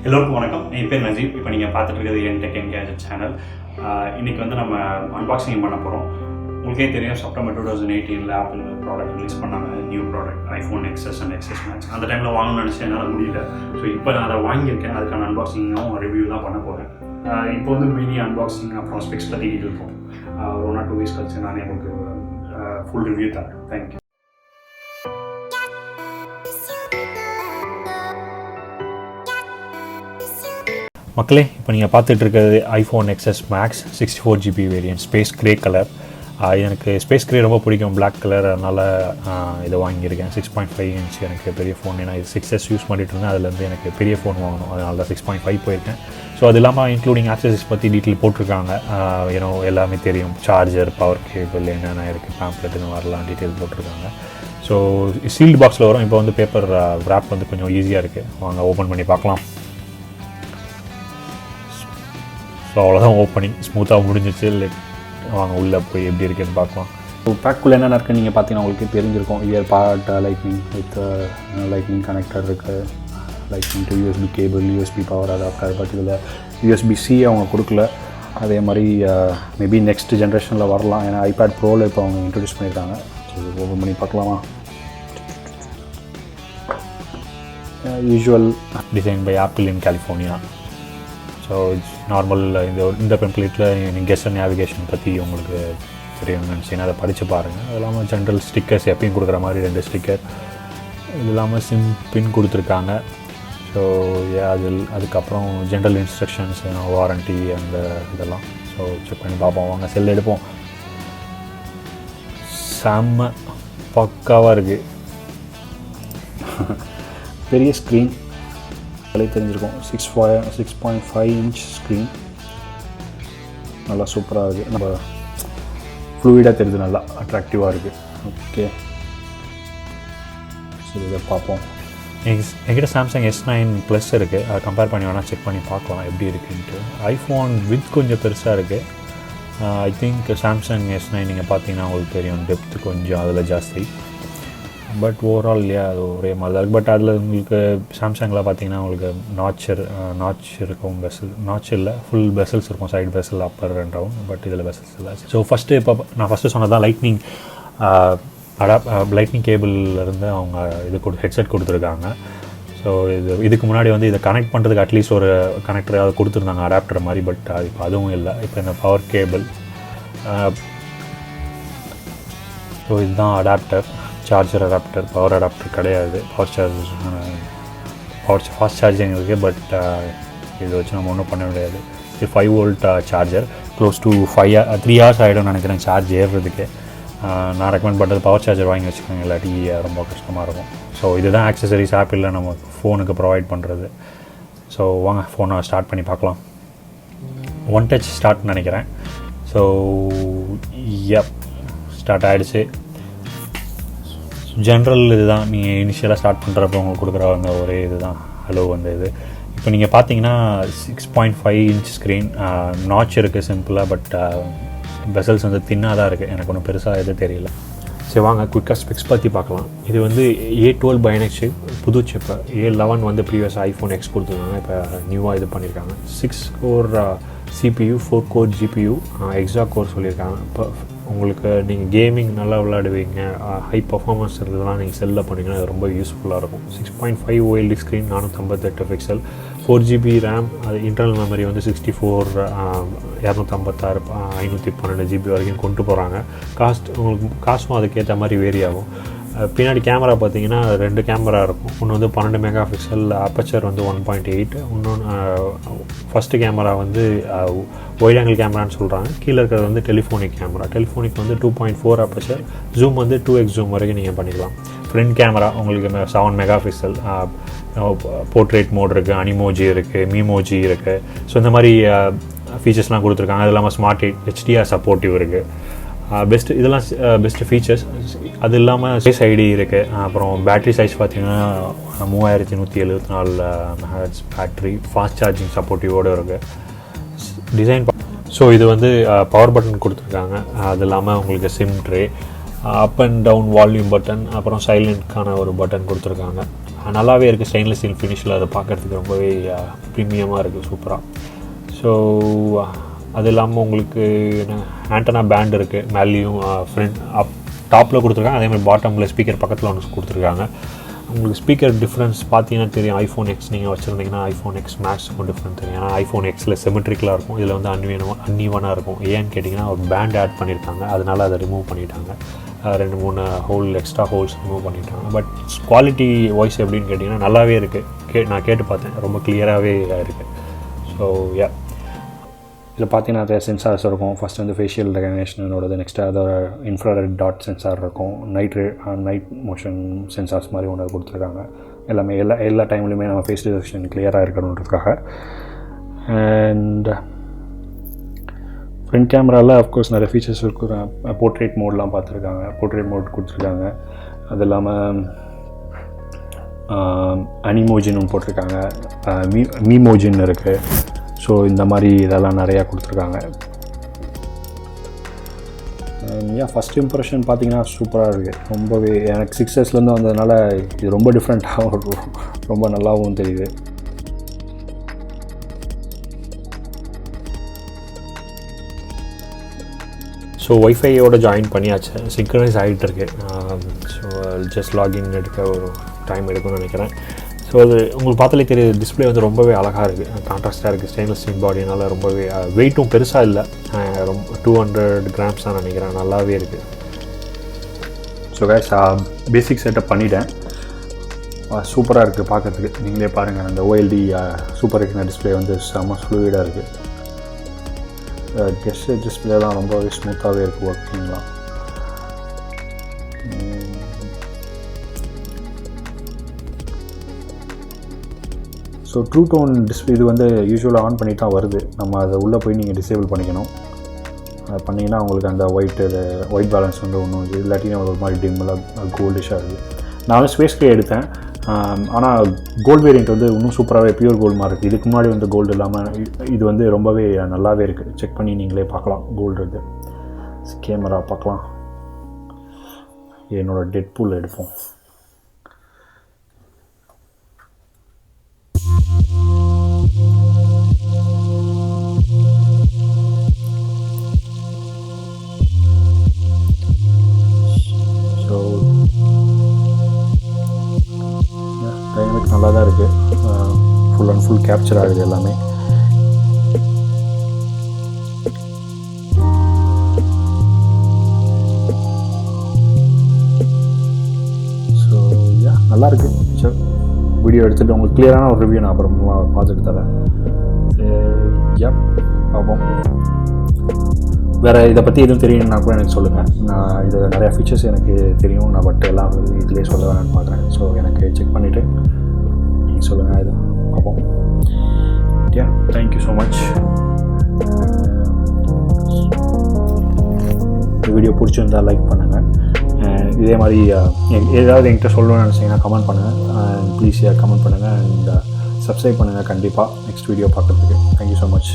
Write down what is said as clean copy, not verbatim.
எல்லோருக்கும் வணக்கம். என் பேர் நஜீப். இப்போ நீங்கள் பார்த்துட்டு இருக்கிறது NTech NGadgets சேனல். இன்றைக்கி வந்து நம்ம அன்பாக்சிங் பண்ண போகிறோம். உங்களுக்கே தெரியும், செப்டம்பர் 2018 ஆப்பிள் ப்ராடக்ட் ரிலீஸ் பண்ணாங்க. New product iPhone XS and XS Max. அந்த டைமில் வாங்கணும்னு நினச்சேன், என்னால் முடியல. ஸோ இப்போ நான் அதை வாங்கியிருக்கேன். அதுக்கான அன்பாக்சிங்கும் ரிவ்யூ தான் பண்ண போகிறேன். இப்போ வந்து மினி அன்பாக்சிங் அப்புறம் ஸ்பெக்ஸ் பற்றி இருக்கும். ஒரு 1 or 2 weeks கழிச்சு நானே உங்களுக்கு ஃபுல் ரிவ்யூ தரேன். தேங்க்யூ. மக்களே, இப்போ நீங்கள் பார்த்துட்டு இருக்கிறது iPhone XS Max 64GB variant space grey colour. எனக்கு ஸ்பேஸ் கிரே ரொம்ப பிடிக்கும், பிளாக் கலர். அதனால் இதை வாங்கியிருக்கேன். 6.5 inch எனக்கு பெரிய ஃபோன். ஏன்னா இது 6S யூஸ் பண்ணிட்டு இருந்தேன். அதுலேருந்து எனக்கு பெரிய ஃபோன் வாங்கணும், அதனால தான் 6.5 போயிருக்கேன். ஸோ அது இல்லாமல் இன்க்ளூடிங் ஆக்சசரிஸ் பற்றி டீட்டெயில் போட்டிருக்காங்க. ஏன்னோ எல்லாமே தெரியும், சார்ஜர், பவர் கேபிள், என்னென்ன இருக்குது, பேம்ப்ளெட்டுன்னு வரலாம் டீட்டெயில் போட்டிருக்காங்க. ஸோ சீல்டு பாக்ஸில் வரும். இப்போ வந்து பேப்பர் ரேப் வந்து கொஞ்சம் ஈஸியாக இருக்குது. வாங்க ஓப்பன் பண்ணி பார்க்கலாம். ஸோ அவ்வளோதான், ஓப்பனிங் ஸ்மூத்தாக முடிஞ்சிச்சு. வாங்க உள்ளே போய் எப்படி இருக்குன்னு பார்க்கலாம். ஸோ பேக்குள்ளே என்னென்ன இருக்குன்னு நீங்கள் பார்த்தீங்கன்னா உங்களுக்கு தெரிஞ்சிருக்கும். EarPods, lightning with lightning connector இருக்குது, lightning to USB cable, USB power adapter. But இதில் USB-C அவங்க கொடுக்கல. அதே மாதிரி மேபி நெக்ஸ்ட் ஜென்ரேஷனில் வரலாம். ஏன்னா iPad ப்ரோவில் இப்போ அவங்க இன்ட்ரடியூஸ் பண்ணியிருக்காங்க. ஸோ ஓப்பன் பண்ணி பார்க்கலாமா. Usual design by Apple in California. So normal இந்த டெம்ப்ளேட்டில் கெஸ்ட் நேவிகேஷன் பற்றி உங்களுக்கு தெரியும்னு நினச்சிங்கன்னா அதை படித்து பாருங்கள். அது இல்லாமல் ஜென்ரல் ஸ்டிக்கர்ஸ் எப்பயும் கொடுக்குற மாதிரி 2 ஸ்டிக்கர். இது இல்லாமல் சிம் பின் கொடுத்துருக்காங்க. ஸோ அதுக்கப்புறம் ஜென்ரல் இன்ஸ்ட்ரக்ஷன்ஸ், வாரண்ட்டி அந்த இதெல்லாம். ஸோ செக் பண்ணி பார்ப்போம். வாங்க செல் எடுப்போம். செம்ம பக்காவாக இருக்குது. பெரிய ஸ்க்ரீன் தெரிஞ்சிருக்கும். 6.5 inch ஸ்க்ரீன் நல்லா சூப்பராக இருக்குது. நம்ம ஃப்ளூயிடாக தெரியுது, நல்லா அட்ராக்டிவாக இருக்குது. ஓகே, சரி இதை பார்ப்போம். என்கிட்ட சாம்சங் S9 Plus இருக்குது. அதை கம்பேர் பண்ணி வேணால் செக் பண்ணி பார்க்கலாம் எப்படி இருக்குன்ட்டு. ஐஃபோன் வித் கொஞ்சம் பெருசாக இருக்குது. ஐ திங்க் சாம்சங் S9 நீங்கள் பார்த்தீங்கன்னா உங்களுக்கு தெரியும், டெப்த் கொஞ்சம் அதில் ஜாஸ்தி. பட் ஓவரால் இல்லையா, அது ஒரே மாதிரி தான் இருக்குது. பட் அதில் உங்களுக்கு சாம்சங்கில் பார்த்தீங்கன்னா உங்களுக்கு நாச் இருக்கும், பெசல் நாச் இல்லை, ஃபுல் பெசல்ஸ் இருக்கும். Side bezel, upper and down. But இதில் பெசல்ஸ் இல்லை. ஸோ இப்போ நான் ஃபஸ்ட்டு சொன்னதான் லைட்னிங் லைட்னிங் கேபிள்லேருந்து அவங்க ஹெட்செட் கொடுத்துருக்காங்க. ஸோ இதுக்கு முன்னாடி வந்து இதை கனெக்ட் பண்ணுறதுக்கு அட்லீஸ்ட் ஒரு கனெக்டர் அதை கொடுத்துருந்தாங்க, அடாப்டர் மாதிரி. பட் இப்போ அதுவும் இல்லை. இப்போ இந்த பவர் கேபிள். ஸோ இதுதான் adapter, charger adapter. Power adapter கிடையாது. ஃபாஸ்ட் சார்ஜிங் இருக்குது. பட் இதை வச்சு நம்ம ஒன்றும் பண்ண முடியாது. இது 5 volt charger. Close to 3 hours ஆகிடும்னு நினைக்கிறேன் சார்ஜ் ஏறுறதுக்கு. நான் ரெக்கமெண்ட் பண்ணுறது பவர் சார்ஜர் வாங்கி வச்சுக்கோங்க, இல்லாட்டி ரொம்ப கஷ்டமாக இருக்கும். ஸோ இதுதான் ஆக்சசரிஸ் ஆப்பிளில் நம்ம ஃபோனுக்கு ப்ரொவைட் பண்ணுறது. ஸோ வாங்க ஃபோனை ஸ்டார்ட் பண்ணி பார்க்கலாம். 1 touch ஸ்டார்ட்னு நினைக்கிறேன். ஸோ ஸ்டார்ட் ஆகிடுச்சு. ஜென்ரல் இதுதான். நீங்கள் இனிஷியலாக ஸ்டார்ட் பண்ணுறப்ப உங்களுக்கு கொடுக்குறவங்க ஒரே இதுதான், ஹலோ வந்து இது. இப்போ நீங்கள் பார்த்தீங்கன்னா 6.5 inch ஸ்க்ரீன். நாச் இருக்குது சிம்பிளாக. பட் பெசல்ஸ் வந்து தின்னாக தான் இருக்குது. எனக்கு ஒன்றும் பெருசாக எதுவும் தெரியல. சரி வாங்க குயிக்காக ஸ்பெக்ஸ் பற்றி பார்க்கலாம். இது வந்து A12 Bionic Chip, புது சிப்பு. A11 வந்து ப்ரீவியஸ் iPhone X கொடுத்துருக்காங்க. இப்போ நியூவாக இது பண்ணியிருக்காங்க. 6 core CPU, 4 core GPU, எக்ஸா கோர் சொல்லியிருக்காங்க. இப்போ உங்களுக்கு நீங்கள் கேமிங் நல்லா விளையாடுவீங்க, ஹை பர்ஃபார்மன்ஸ் இருந்ததுலாம் நீங்கள் செல்லில் பண்ணிங்கன்னா அது ரொம்ப யூஸ்ஃபுல்லாக இருக்கும். 6.5 OLED screen, 458 pixel, 4GB RAM. அது இன்டர்னல் மெமரி வந்து 64, 256, 512 GB வரைக்கும் கொண்டு போகிறாங்க. உங்களுக்கு காஸ்ட்டும் அதுக்கேற்ற மாதிரி வேரி ஆகும். பின்னாடி கேமரா பார்த்தீங்கன்னா 2 கேமரா இருக்கும். ஒன்று வந்து 12 மெகாபிக்சல், அப்பச்சர் வந்து 1.8. இன்னொன்று ஃபஸ்ட்டு கேமரா வந்து ஒயிட் ஆங்கிள் கேமரான்னு சொல்கிறாங்க. கீழே இருக்கிறது வந்து டெலிஃபோனிக் கேமரா. டெலிஃபோனிக் வந்து 2.4 அப்பச்சர். ஜூம் வந்து 2x ஜூம் வரைக்கும் நீங்கள் பண்ணிக்கலாம். ஃப்ரண்ட் கேமரா உங்களுக்கு 7 மெகாபிக்சல். போர்ட்ரேட் மோட் இருக்குது, அனிமோஜி இருக்குது, மீமோஜி இருக்குது. ஸோ இந்த மாதிரி ஃபீச்சர்ஸ்லாம் கொடுத்துருக்காங்க. அது இல்லாமல் ஸ்மார்ட் HDR சப்போர்ட்டிவ் இருக்குது. இதெல்லாம் பெஸ்ட்டு ஃபீச்சர்ஸ். அது இல்லாமல் ஃபேஸ் ஐடி இருக்குது. அப்புறம் பேட்ரி சைஸ் பார்த்திங்கன்னா 3174 mAh பேட்ரி. ஃபாஸ்ட் சார்ஜிங் சப்போர்ட்டிவோடு இருக்குது. டிசைன் ஸோ இது வந்து பவர் பட்டன் கொடுத்துருக்காங்க. அது இல்லாமல் உங்களுக்கு SIM tray, up and down volume button, அப்புறம் சைலண்ட்கான ஒரு பட்டன் கொடுத்துருக்காங்க. நல்லாவே இருக்குது. ஸ்டெயின்லெஸ் ஸ்டீல் ஃபினிஷில் அதை பார்க்குறதுக்கு ரொம்பவே ப்ரீமியமாக இருக்குது, சூப்பராக. ஸோ அது இல்லாமல் உங்களுக்கு ஆண்டனா பேண்ட் இருக்குது, மேலேயும் ஃப்ரண்ட் டாப்பில் கொடுத்துருக்காங்க. அதேமாதிரி பாட்டமில் ஸ்பீக்கர் பக்கத்தில் ஒன்று கொடுத்துருக்காங்க. உங்களுக்கு ஸ்பீக்கர் டிஃப்ரென்ஸ் பார்த்தீங்கன்னா தெரியும். ஐஃபோன் எக்ஸ் நீங்கள் வச்சுருந்தீங்கன்னா ஐஃபோன் எக்ஸ் மேக்ஸுக்கும் டிஃப்ரெண்ட் தெரியும். ஏன்னா ஐஃபோன் எக்ஸில் சிமெட்ரிக்கலாக இருக்கும், இதில் வந்து அன்ஈவனாக இருக்கும். ஏன்னு கேட்டிங்கன்னா ஒரு பேண்ட் ஆட் பண்ணியிருக்காங்க, அதனால் அதை ரிமூவ் பண்ணிட்டாங்க. 2-3 ஹோல் எக்ஸ்ட்ரா ஹோல்ஸ் ரிமூவ் பண்ணிட்டாங்க. பட் குவாலிட்டி வாய்ஸ் எப்படின்னு கேட்டிங்கன்னா நல்லாவே இருக்குது. நான் கேட்டு பார்த்தேன், ரொம்ப கிளியராகவே இருக்குது. ஸோ இதில் பார்த்தீங்கன்னா நிறைய சென்சார்ஸ் இருக்கும். ஃபஸ்ட் வந்து ஃபேஷியல் ரெகக்னேஷனோடது, நெக்ஸ்ட்டு அதோட இன்ஃப்ராரெட் டாட் சென்சார் இருக்கும், நைட் மோஷன் சென்சார்ஸ் மாதிரி ஒன்று கொடுத்துருக்காங்க. எல்லாமே எல்லா டைம்லையுமே நம்ம ஃபேஸ் டிடெக்ஷன் கிளியராக இருக்கணுன்றதுக்காக. அண்ட் ஃப்ரண்ட் கேமராவில் அஃப்கோர்ஸ் நிறைய ஃபீச்சர்ஸ் இருக்கும். போர்ட்ரேட் மோட்லாம் பார்த்துருக்காங்க, போர்ட்ரேட் மோட் கொடுத்துருக்காங்க. அது இல்லாமல் அனிமோஜின்னு ஒன்று போட்டிருக்காங்க, மீமோஜின்னு இருக்குது. ஸோ இந்த மாதிரி இதெல்லாம் நிறையா கொடுத்துருக்காங்க. ஃபஸ்ட் இம்ப்ரெஷன் பார்த்தீங்கன்னா சூப்பராக இருக்குது. ரொம்பவே எனக்கு 6Sலேருந்து வந்ததுனால இது ரொம்ப டிஃப்ரெண்ட்டாகவும் ரொம்ப நல்லாவும் தெரியுது. ஸோ ஒய்ஃபையோட ஜாயின் பண்ணியாச்சு, சிங்க்ரனைஸ் ஆகிட்டு இருக்கு. ஸோ ஜஸ்ட் லாகின் எடுக்க ஒரு டைம் எடுக்கும்னு நினைக்கிறேன். ஸோ அது உங்களுக்கு பார்த்தாலே தெரியுது, டிஸ்பிளே வந்து ரொம்பவே அழகாக இருக்குது, கான்ட்ராஸ்ட்டாக இருக்குது. ஸ்டெயின்லெஸ் ஸ்டீல் பாடினால ரொம்பவே வெயிட்டும் பெருசாக இல்லை, ரொம்ப 200 கிராம்ஸ் தான் நினைக்கிறேன். நல்லாவே இருக்குது. ஸோ கைஸ் பேசிக் செட்டப் பண்ணிட்டேன். சூப்பராக இருக்குது பார்க்குறதுக்கு. நீங்களே பாருங்கள், அந்த OLED சூப்பர் ரெட்டினா டிஸ்பிளே வந்து செம்ம ஃப்ளூயிடாக இருக்குது. கெஸ்ட் டிஸ்பிளேலாம் ரொம்பவே ஸ்மூத்தாகவே இருக்குது ஒர்க்கிங்லாம். ஸோ ட்ரூ டோன் டிஸ்பிளே இது வந்து யூஸ்வலாக ஆன் பண்ணி தான் வருது. நம்ம அதை உள்ளே போய் நீங்கள் டிசேபிள் பண்ணிக்கணும். அதை பண்ணிங்கன்னா உங்களுக்கு அந்த ஒயிட் பேலன்ஸ் வந்து ஒன்றும் இல்லாட்டியும் ஒரு மாதிரி டிம்மெல்லாம் கோல்டிஷாக இருக்குது. நான் வந்து ஸ்பேஸ் கிரே எடுத்தேன், ஆனால் கோல்டு வேரியண்ட் வந்து இன்னும் சூப்பராகவே பியூர் கோல்டு மாதிரி இருக்குது. இதுக்கு முன்னாடி வந்து கோல்டு இல்லாமல் இது வந்து ரொம்பவே நல்லாவே இருக்குது. செக் பண்ணி நீங்களே பார்க்கலாம். கோல்டு இருக்குது. கேமரா பார்க்கலாம். என்னோடய டெட்பூல் எடுப்போம். டைனமிக் நல்லா தான் இருக்குது. ஃபுல் அண்ட் ஃபுல் கேப்சர் ஆகுது எல்லாமே. ஸோ நல்லாயிருக்கு. சரி, வீடியோ எடுத்துகிட்டு உங்களுக்கு கிளியரான ஒரு ரிவ்யூ நான் அப்புறமா பார்த்துட்டு தரேன். பார்ப்போம். வேறு இதை பற்றி எதுவும் தெரியும்னா கூட எனக்கு சொல்லுங்கள். நான் இது நிறையா ஃபீச்சர்ஸ் எனக்கு தெரியும், நான் பட் எல்லாம் இதிலே சொல்ல வேணும்னு பார்க்குறேன். ஸோ எனக்கு செக் பண்ணிவிட்டு நீங்கள் சொல்லுங்கள். இது பார்ப்போம். Thank you so much. இந்த வீடியோ பிடிச்சிருந்தால் லைக் பண்ணுங்கள். இதே மாதிரி ஏதாவது என்கிட்ட சொல்லணும்னு நினச்சிங்கன்னா கமெண்ட் பண்ணுங்கள். ப்ளீஸ் கமெண்ட் பண்ணுங்கள் அண்ட் சப்ஸ்கிரைப் பண்ணுங்கள் கண்டிப்பாக நெக்ஸ்ட் வீடியோ பார்க்குறதுக்கு. Thank you so much.